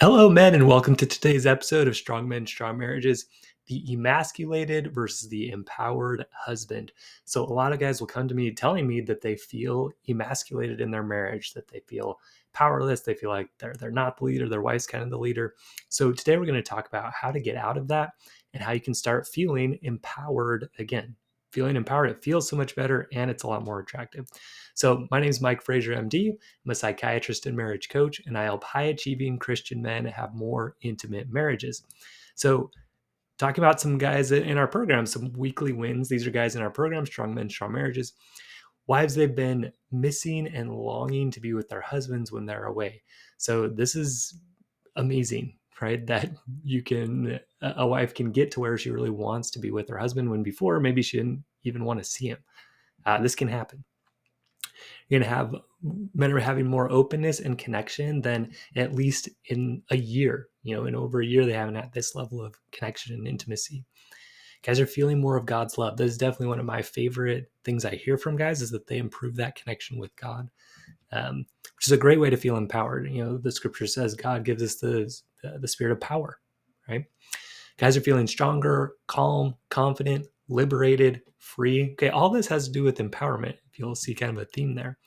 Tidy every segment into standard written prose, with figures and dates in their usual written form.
Hello, men, and welcome to today's episode of Strong Men, Strong Marriages, the emasculated versus the empowered husband. So, a lot of guys will come to me telling me that they feel emasculated in their marriage, that they feel powerless, they feel like they're not the leader, their wife's kind of the leader. So, today we're going to talk about how to get out of that and how you can start feeling empowered again. Feeling empowered, it feels so much better and it's a lot more attractive. So, my name is Mike Frazier, MD. I'm a psychiatrist and marriage coach, and I help high achieving Christian men have more intimate marriages. So, talking about some guys in our program, some weekly wins. These are guys in our program, Strong Men, Strong Marriages. Wives they've been missing and longing to be with their husbands when they're away. So, this is amazing, right? That a wife can get to where she really wants to be with her husband when before maybe she didn't even want to see him. This can happen. You're going to have men are having more openness and connection than at least in a year. In over a year, they haven't had this level of connection and intimacy. Guys are feeling more of God's love. This is definitely one of my favorite things I hear from guys is that they improve that connection with God, which is a great way to feel empowered. The scripture says God gives us the spirit of power, right? Guys are feeling stronger, calm, confident, liberated, free. Okay, all this has to do with empowerment. If you'll see kind of a theme there.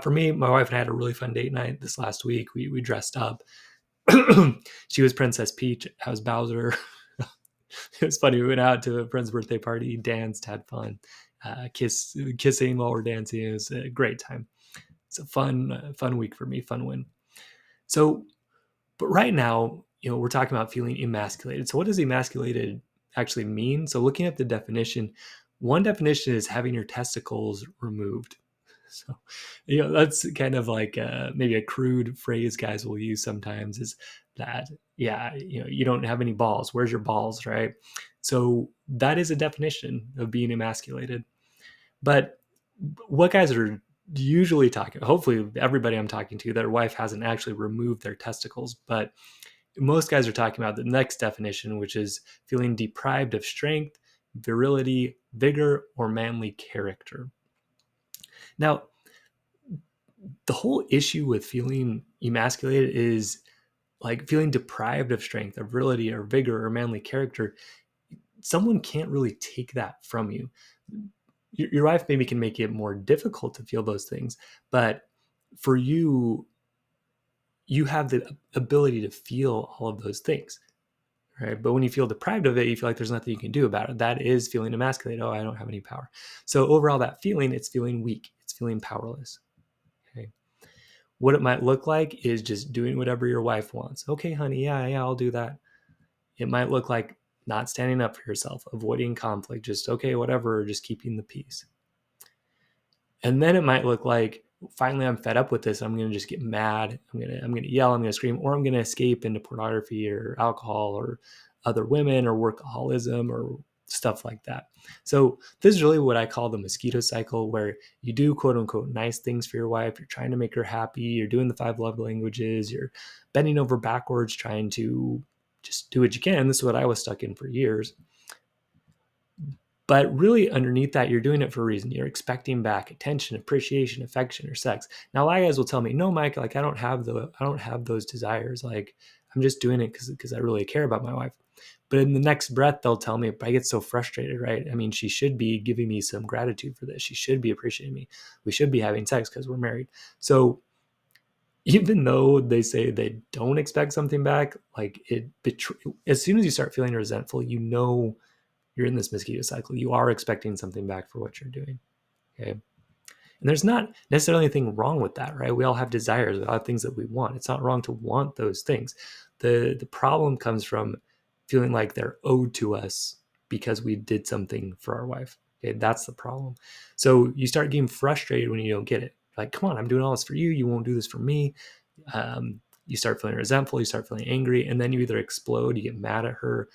For me, my wife and I had a really fun date night this last week. We dressed up. She was Princess Peach. I was Bowser. It was funny. We went out to a friend's birthday party, danced, had fun, kissing while we're dancing. It was a great time. It's a fun week for me, fun win. So, but right now, we're talking about feeling emasculated. So what does emasculated actually mean? So looking at the definition, one definition is having your testicles removed. So, that's kind of like maybe a crude phrase guys will use sometimes is that, you don't have any balls. Where's your balls, right? So that is a definition of being emasculated. But what guys are usually talking, hopefully everybody I'm talking to, their wife hasn't actually removed their testicles, but most guys are talking about the next definition, which is feeling deprived of strength, virility, vigor, or manly character. Now, the whole issue with feeling emasculated is like feeling deprived of strength, or virility, or vigor, or manly character. Someone can't really take that from you. Your wife maybe can make it more difficult to feel those things, but for you, you have the ability to feel all of those things, right? But when you feel deprived of it, you feel like there's nothing you can do about it. That is feeling emasculated. Oh, I don't have any power. So overall, that feeling, it's feeling weak. It's feeling powerless. Okay. What it might look like is just doing whatever your wife wants. Okay, honey, yeah, I'll do that. It might look like not standing up for yourself, avoiding conflict, just okay, whatever, just keeping the peace. And then it might look like, finally, I'm fed up with this. I'm going to just get mad. I'm going to yell. I'm going to scream, or I'm going to escape into pornography or alcohol or other women or workaholism or stuff like that. So this is really what I call the mosquito cycle, where you do quote unquote nice things for your wife. You're trying to make her happy. You're doing the 5 love languages. You're bending over backwards, trying to just do what you can. This is what I was stuck in for years. But really underneath that, you're doing it for a reason. You're expecting back attention, appreciation, affection, or sex. Now, a lot of guys will tell me, no, Mike, like I don't have those desires. Like I'm just doing it because I really care about my wife. But in the next breath, they'll tell me, I get so frustrated, right? I mean, she should be giving me some gratitude for this. She should be appreciating me. We should be having sex because we're married. So even though they say they don't expect something back, like as soon as you start feeling resentful, you're in this mosquito cycle. You are expecting something back for what you're doing. Okay. And there's not necessarily anything wrong with that, right? We all have desires, we all have things that we want. It's not wrong to want those things. The problem comes from feeling like they're owed to us because we did something for our wife. Okay, that's the problem. So you start getting frustrated when you don't get it. Like, come on, I'm doing all this for you. You won't do this for me. You start feeling resentful. You start feeling angry, and then you either explode. You get mad at her.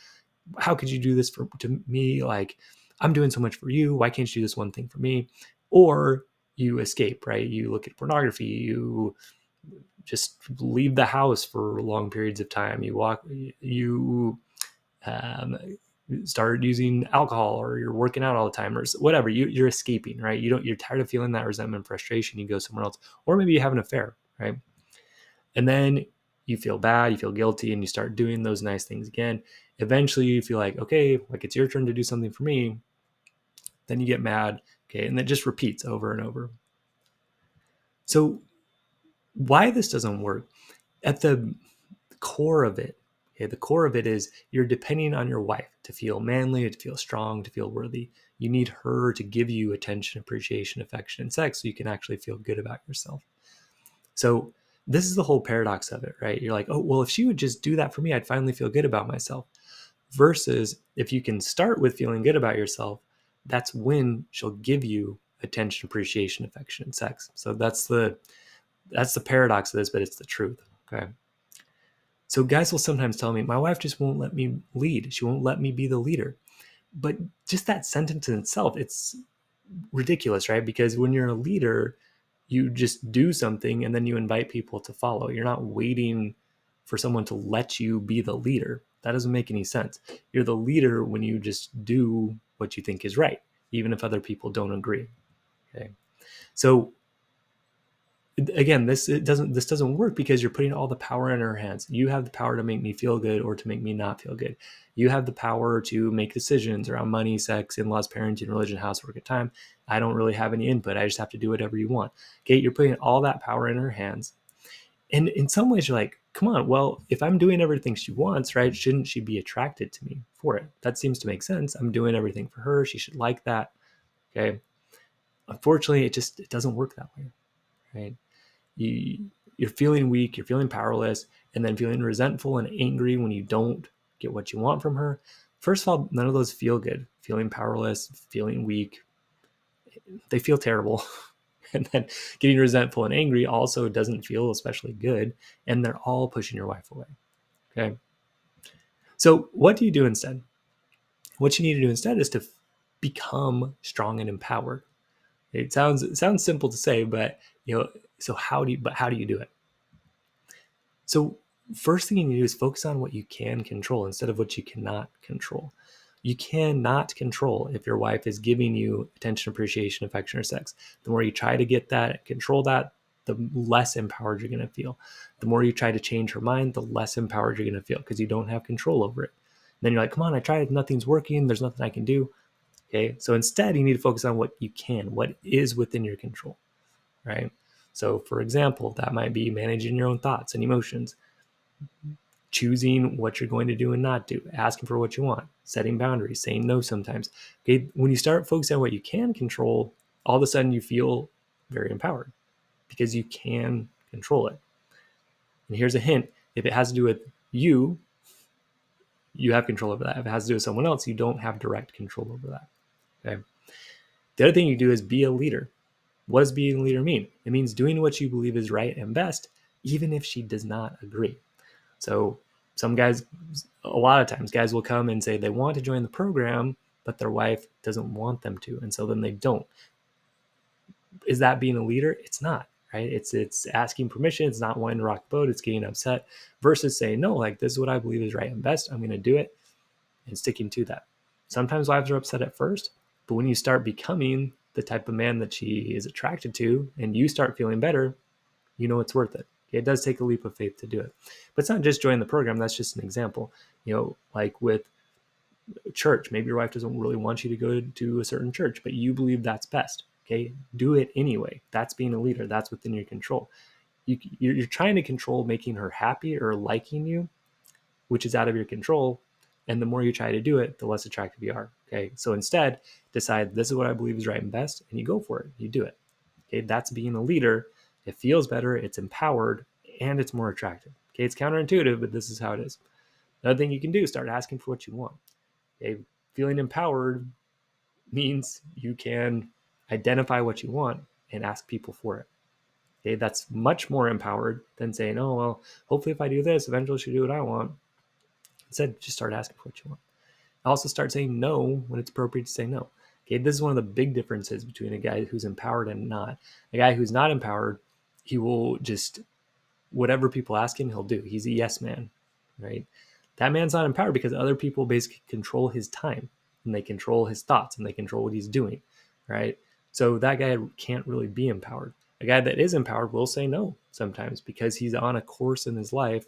How could you do this to me? Like, I'm doing so much for you. Why can't you do this one thing for me? Or you escape, right? You look at pornography. You just leave the house for long periods of time. You start using alcohol, or you're working out all the time, or whatever. You're escaping, right? You're tired of feeling that resentment and frustration. You go somewhere else, or maybe you have an affair, right? And then you feel bad, you feel guilty, and you start doing those nice things again. Eventually you feel like, okay, like it's your turn to do something for me. Then you get mad, okay, and it just repeats over and over. So why this doesn't work, at the core of it, okay, the core of it is you're depending on your wife to feel manly, to feel strong, to feel worthy. You need her to give you attention, appreciation, affection, and sex so you can actually feel good about yourself. So this is the whole paradox of it, right? You're like, oh, well, if she would just do that for me, I'd finally feel good about myself. Versus if you can start with feeling good about yourself, that's when she'll give you attention, appreciation, affection, and sex. So that's the paradox of this, but it's the truth. Okay. So guys will sometimes tell me, my wife just won't let me lead. She won't let me be the leader. But just that sentence in itself, it's ridiculous, right? Because when you're a leader, you just do something and then you invite people to follow. You're not waiting for someone to let you be the leader. That doesn't make any sense. You're the leader when you just do what you think is right, even if other people don't agree. Okay. So again, this doesn't work because you're putting all the power in her hands. You have the power to make me feel good or to make me not feel good. You have the power to make decisions around money, sex, in-laws, parenting, religion, housework, at time. I don't really have any input. I just have to do whatever you want. Okay, you're putting all that power in her hands. And in some ways you're like, come on, well, if I'm doing everything she wants, right, shouldn't she be attracted to me for it? That seems to make sense. I'm doing everything for her. She should like that. Okay. Unfortunately, it doesn't work that way, right? You're feeling weak, you're feeling powerless, and then feeling resentful and angry when you don't get what you want from her. First of all, none of those feel good. Feeling powerless, feeling weak, they feel terrible. And then getting resentful and angry also doesn't feel especially good. And they're all pushing your wife away. Okay. So what do you do instead? What you need to do instead is to become strong and empowered. It sounds simple to say, but so how do you do it? So first thing you need to do is focus on what you can control instead of what you cannot control. You cannot control if your wife is giving you attention, appreciation, affection, or sex. The more you try to get that, control that, the less empowered you're going to feel. The more you try to change her mind, the less empowered you're going to feel because you don't have control over it. And then you're like, come on, I tried, nothing's working, there's nothing I can do. Okay, so instead you need to focus on what you can, what is within your control, right? So for example, that might be managing your own thoughts and emotions, choosing what you're going to do and not do, asking for what you want, setting boundaries, saying no sometimes. Okay, when you start focusing on what you can control, all of a sudden you feel very empowered because you can control it. And here's a hint: if it has to do with you, you have control over that. If it has to do with someone else, you don't have direct control over that. Okay. The other thing you do is be a leader. What does being a leader mean? It means doing what you believe is right and best, even if she does not agree. So some guys, a lot of times, guys will come and say they want to join the program, but their wife doesn't want them to. And so then they don't. Is that being a leader? It's not, right? It's asking permission. It's not wanting to rock the boat. It's getting upset versus saying, no, like this is what I believe is right and best. I'm going to do it and sticking to that. Sometimes wives are upset at first, but when you start becoming the type of man that she is attracted to and you start feeling better, you know it's worth it. It does take a leap of faith to do it. But it's not just joining the program. That's just an example. Like with church, maybe your wife doesn't really want you to go to a certain church, but you believe that's best. Okay, do it anyway. That's being a leader. That's within your control. You're trying to control making her happy or liking you, which is out of your control. And the more you try to do it, the less attractive you are. Okay, so instead, decide this is what I believe is right and best, and you go for it. You do it. Okay, that's being a leader. It feels better, it's empowered, and it's more attractive. Okay, it's counterintuitive, but this is how it is. Another thing you can do is start asking for what you want. Okay, feeling empowered means you can identify what you want and ask people for it. Okay, that's much more empowered than saying, oh, well, hopefully if I do this, eventually she'll do what I want. Instead, just start asking for what you want. Also start saying no when it's appropriate to say no. Okay, this is one of the big differences between a guy who's empowered and not. A guy who's not empowered, he will just, whatever people ask him, he'll do. He's a yes man, right? That man's not empowered because other people basically control his time and they control his thoughts and they control what he's doing, right? So that guy can't really be empowered. A guy that is empowered will say no sometimes because he's on a course in his life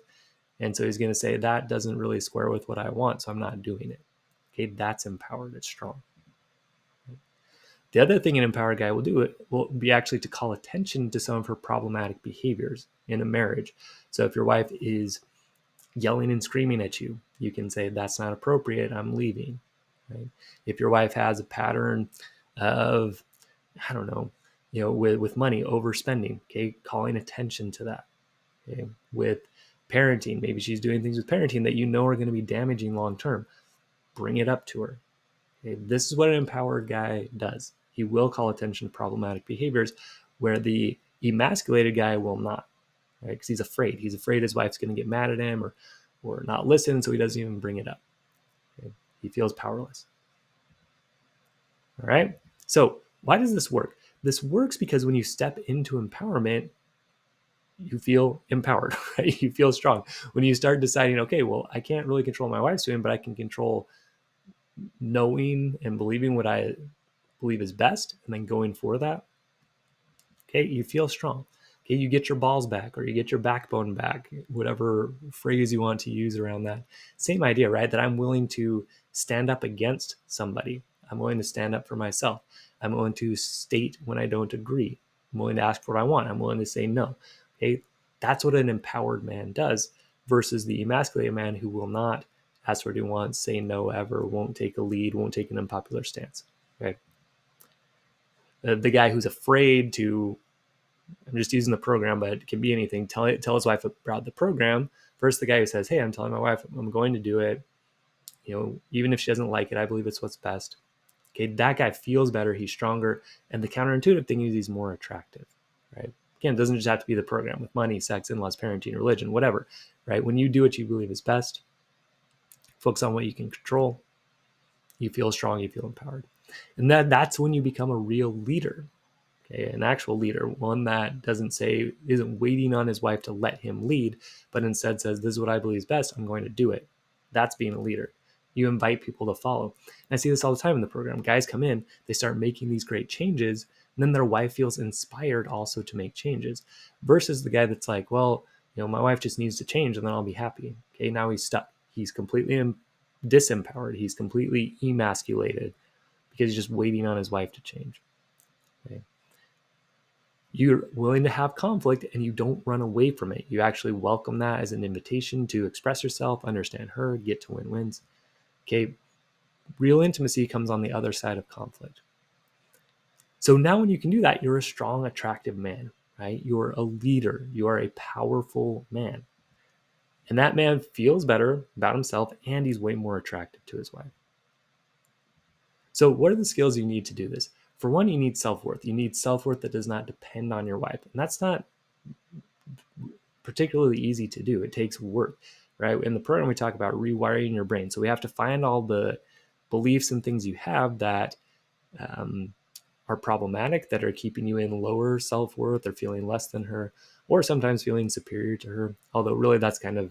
And so he's going to say, that doesn't really square with what I want, so I'm not doing it. Okay, that's empowered. It's strong. The other thing an empowered guy will do will be actually to call attention to some of her problematic behaviors in a marriage. So if your wife is yelling and screaming at you, you can say, that's not appropriate, I'm leaving. Right? If your wife has a pattern of, I don't know, with money, overspending, okay, calling attention to that. Okay? With parenting, maybe she's doing things with parenting that are going to be damaging long term. Bring it up to her. Okay? This is what an empowered guy does. He will call attention to problematic behaviors, where the emasculated guy will not, right? Because he's afraid. He's afraid his wife's going to get mad at him or not listen, so he doesn't even bring it up. Okay? He feels powerless. All right. So why does this work? This works because when you step into empowerment, you feel empowered, right? You feel strong. When you start deciding, okay, well, I can't really control my wife's doing, but I can control knowing and believing what I believe is best and then going for that. Okay, you feel strong. Okay, you get your balls back or you get your backbone back, whatever phrase you want to use around that. Same idea, right? That I'm willing to stand up against somebody. I'm willing to stand up for myself. I'm willing to state when I don't agree. I'm willing to ask for what I want. I'm willing to say no. Okay, that's what an empowered man does versus the emasculated man who will not ask for what he wants, say no ever, won't take a lead, won't take an unpopular stance. Okay, the guy who's afraid to, I'm just using the program, but it can be anything. Tell his wife about the program. First, the guy who says, hey, I'm telling my wife I'm going to do it. Even if she doesn't like it, I believe it's what's best. Okay, that guy feels better. He's stronger. And the counterintuitive thing is he's more attractive, right? Again, it doesn't just have to be the program with money, sex, in-laws, parenting, religion, whatever, right? When you do what you believe is best, focus on what you can control, you feel strong, you feel empowered. And that's when you become a real leader. Okay, an actual leader, one that isn't waiting on his wife to let him lead, but instead says, this is what I believe is best, I'm going to do it. That's being a leader. You invite people to follow. And I see this all the time in the program. Guys come in, they start making these great changes, and then their wife feels inspired also to make changes, versus the guy that's like, well, my wife just needs to change and then I'll be happy. Okay, now he's stuck. He's completely disempowered. He's completely emasculated because he's just waiting on his wife to change. Okay. You're willing to have conflict and you don't run away from it. You actually welcome that as an invitation to express yourself, understand her, get to win-wins. Okay, real intimacy comes on the other side of conflict. So now when you can do that, you're a strong, attractive man, right? You're a leader. You are a powerful man. And that man feels better about himself and he's way more attractive to his wife. So what are the skills you need to do this? For one, you need self-worth. You need self-worth that does not depend on your wife. And that's not particularly easy to do. It takes work, right? In the program, we talk about rewiring your brain. So we have to find all the beliefs and things you have that are problematic, that are keeping you in lower self-worth or feeling less than her, or sometimes feeling superior to her. Although really that's kind of,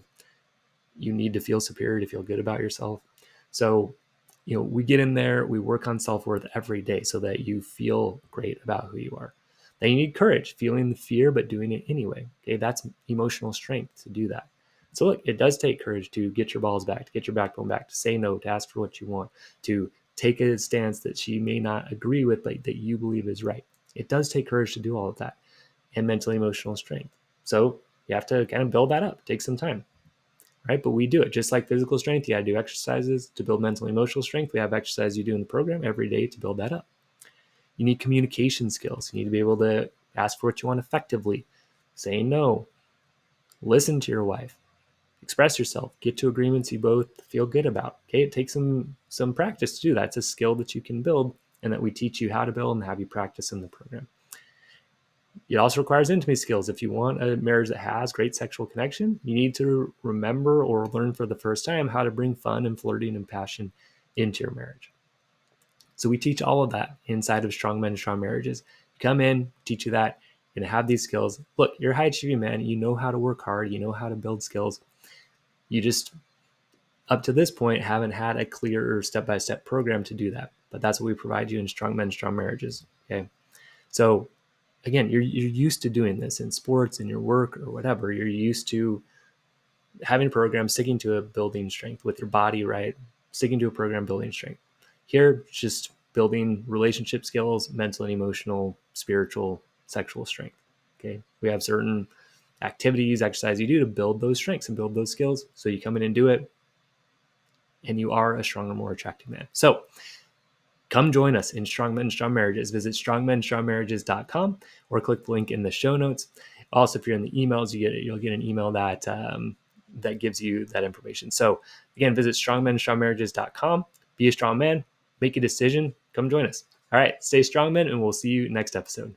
you need to feel superior to feel good about yourself. So, we get in there, we work on self-worth every day so that you feel great about who you are. Then you need courage, feeling the fear, but doing it anyway. Okay, that's emotional strength to do that. So look, it does take courage to get your balls back, to get your backbone back, to say no, to ask for what you want, to take a stance that she may not agree with, but that you believe is right. It does take courage to do all of that, and mental emotional strength. So you have to kind of build that up. Take some time. Right? But we do it just like physical strength. You got to do exercises to build mental emotional strength. We have exercise you do in the program every day to build that up. You need communication skills. You need to be able to ask for what you want effectively, say no, listen to your wife, express yourself, get to agreements you both feel good about. Okay, it takes some practice to do that. It's a skill that you can build and that we teach you how to build and have you practice in the program. It also requires intimacy skills. If you want a marriage that has great sexual connection, you need to remember or learn for the first time how to bring fun and flirting and passion into your marriage. So we teach all of that inside of Strong Men and Strong Marriages. Come in, teach you that. You're going to have these skills. Look, you're a high achieving man. You know how to work hard. You know how to build skills. You just, up to this point, haven't had a clear step-by-step program to do that. But that's what we provide you in Strong Men and Strong Marriages. Okay. So again, you're used to doing this in sports, in your work, or whatever. You're used to having a program, sticking to it, building strength with your body, right? Sticking to a program, building strength. Here, just building relationship skills, mental and emotional, spiritual, sexual strength. Okay. We have certain activities, exercise you do to build those strengths and build those skills. So you come in and do it, and you are a stronger, more attractive man. So come join us in Strong Men, Strong Marriages. Visit strongmenstrongmarriages.com or click the link in the show notes. Also, if you're in the emails, you'll get an email that that gives you that information. So again, visit strongmenstrongmarriages.com. Be a strong man, make a decision, come join us. All right, stay strong, men, and we'll see you next episode.